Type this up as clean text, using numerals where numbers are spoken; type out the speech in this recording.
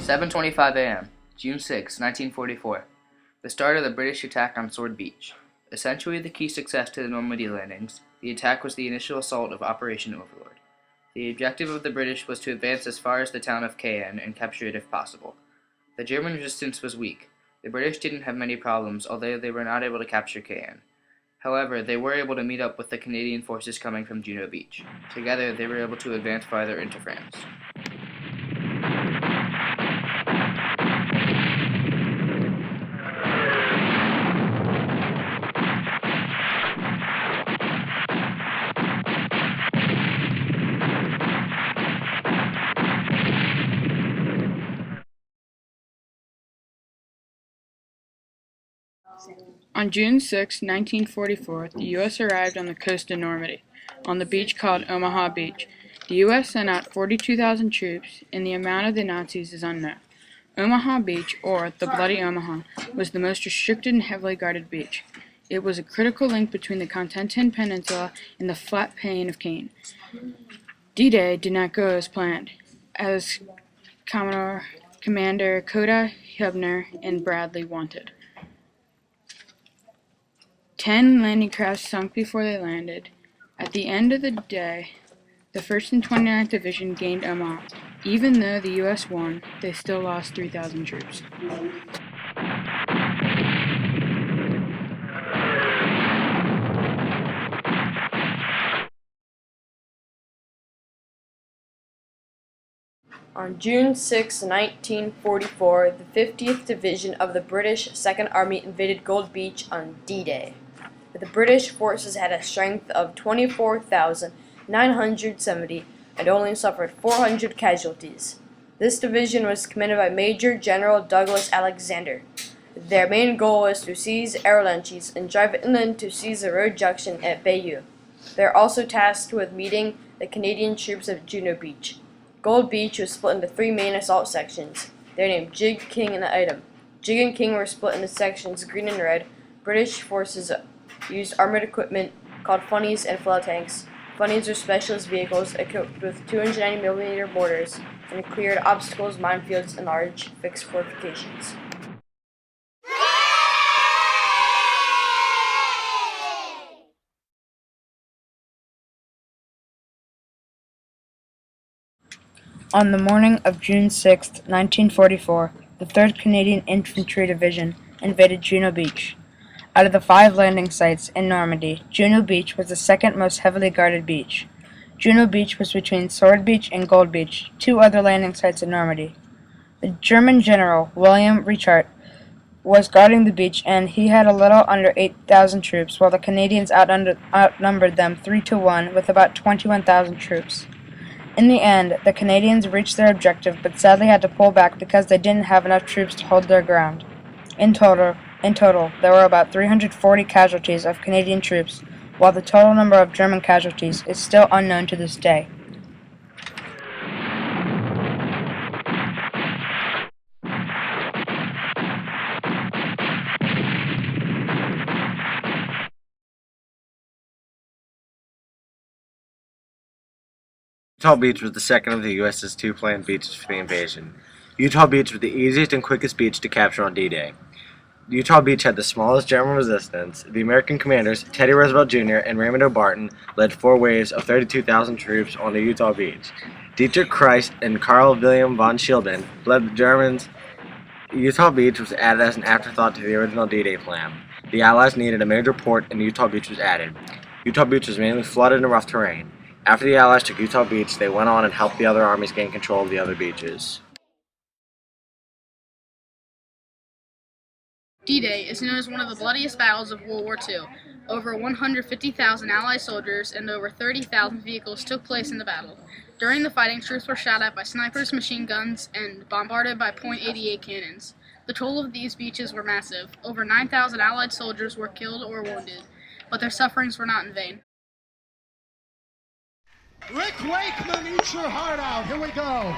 7:25 a.m., June 6, 1944. The start of the British attack on Sword Beach. Essentially the key success to the Normandy landings, the attack was the initial assault of Operation Overlord. The objective of the British was to advance as far as the town of Caen and capture it if possible. The German resistance was weak. The British didn't have many problems, although they were not able to capture Caen. However, they were able to meet up with the Canadian forces coming from Juno Beach. Together, they were able to advance farther into France. On June 6, 1944, the U.S. arrived on the coast of Normandy, on the beach called Omaha Beach. The U.S. sent out 42,000 troops, and the amount of the Nazis is unknown. Omaha Beach, or the Bloody Omaha, was the most restricted and heavily guarded beach. It was a critical link between the Cotentin Peninsula and the flat plain of Caen. D-Day did not go as planned, as Commander Coda, Hubner, and Bradley wanted. 10 landing crafts sunk before they landed. At the end of the day, the 1st and 29th Division gained Omaha. Even though the U.S. won, they still lost 3,000 troops. On June 6, 1944, the 50th Division of the British Second Army invaded Gold Beach on D-Day. The British forces had a strength of 24,970 and only suffered 400 casualties. This division was commanded by Major General Douglas Alexander. Their main goal was to seize Arrolanches and drive inland to seize the road junction at Bayeux. They are also tasked with meeting the Canadian troops at Juno Beach. Gold Beach was split into 3 main assault sections. They are named Jig, King, and Item. Jig and King were split into sections green and red. British forces used armored equipment called funnies and flood tanks. Funnies were specialist vehicles equipped with 290mm mortars and cleared obstacles, minefields, and large fixed fortifications. On the morning of June 6, 1944, the 3rd Canadian Infantry Division invaded Juno Beach. Out of the 5 landing sites in Normandy, Juno Beach was the second most heavily guarded beach. Juno Beach was between Sword Beach and Gold Beach, 2 other landing sites in Normandy. The German general, William Reichert, was guarding the beach, and he had a little under 8,000 troops, while the Canadians outnumbered them 3-1 with about 21,000 troops. In the end, the Canadians reached their objective, but sadly had to pull back because they didn't have enough troops to hold their ground. In total, there were about 340 casualties of Canadian troops, while the total number of German casualties is still unknown to this day. Utah Beach was the second of the U.S.'s 2 planned beaches for the invasion. Utah Beach was the easiest and quickest beach to capture on D-Day. Utah Beach had the smallest German resistance. The American commanders, Teddy Roosevelt Jr. and Raymond O'Barton, led 4 waves of 32,000 troops onto Utah Beach. Dietrich Kreis and Karl Wilhelm von Schilden led the Germans. Utah Beach was added as an afterthought to the original D-Day plan. The Allies needed a major port, and Utah Beach was added. Utah Beach was mainly flooded and rough terrain. After the Allies took Utah Beach, they went on and helped the other armies gain control of the other beaches. D-Day is known as one of the bloodiest battles of World War II. Over 150,000 Allied soldiers and over 30,000 vehicles took place in the battle. During the fighting, troops were shot at by snipers, machine guns, and bombarded by .88 cannons. The toll of these beaches were massive. Over 9,000 Allied soldiers were killed or wounded, but their sufferings were not in vain. Rick Wakeman, eat your heart out. Here we go.